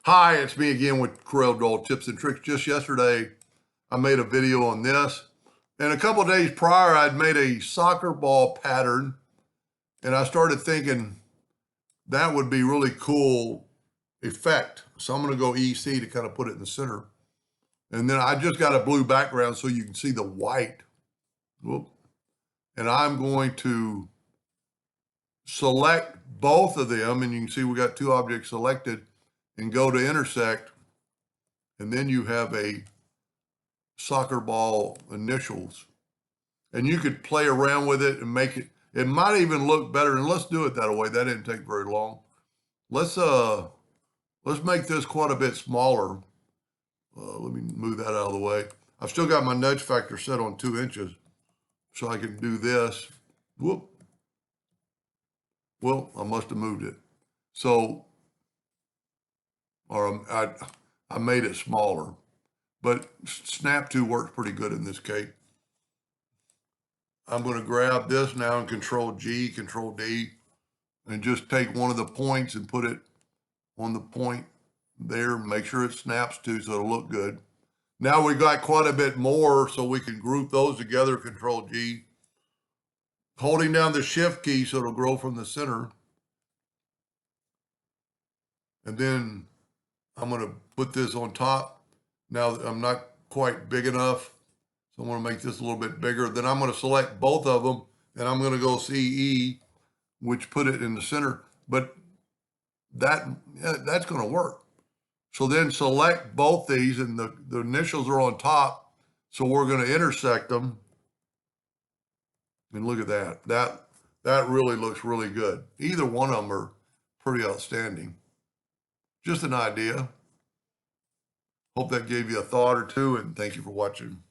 Hi, it's me again with Corel tips and tricks. Just yesterday, I made a video on this. And a couple of days prior, I'd made a soccer ball pattern. And I started thinking that would be really cool effect. So I'm going to go EC to kind of put it in the center. And then I just got a blue background so you can see the white. Whoop. And I'm going to select both of them. And you can see we got two objects selected. And go to intersect, and then you have a soccer ball initials. And you could play around with it and make it, it might even look better. And let's do it that way. That didn't take very long. Let's make this quite a bit smaller. Let me move that out of the way. I've still got my nudge factor set on 2 inches, so I can do this. Whoop. Well, I must have moved it. So, or I made it smaller, but snap to works pretty good in this case. I'm going to grab this now and Control G, Control D, and just take one of the points and put it on the point there. Make sure it snaps to so it'll look good. Now we've got quite a bit more, so we can group those together. Control G, holding down the Shift key so it'll grow from the center. And then I'm going to put this on top. Now I'm not quite big enough, so I'm going to make this a little bit bigger. Then I'm going to select both of them, and I'm going to go CE, which put it in the center. But that's going to work. So then select both these, and the initials are on top, so we're going to intersect them. And look at that. That really looks really good. Either one of them are pretty outstanding. Just an idea. Hope that gave you a thought or two, and thank you for watching.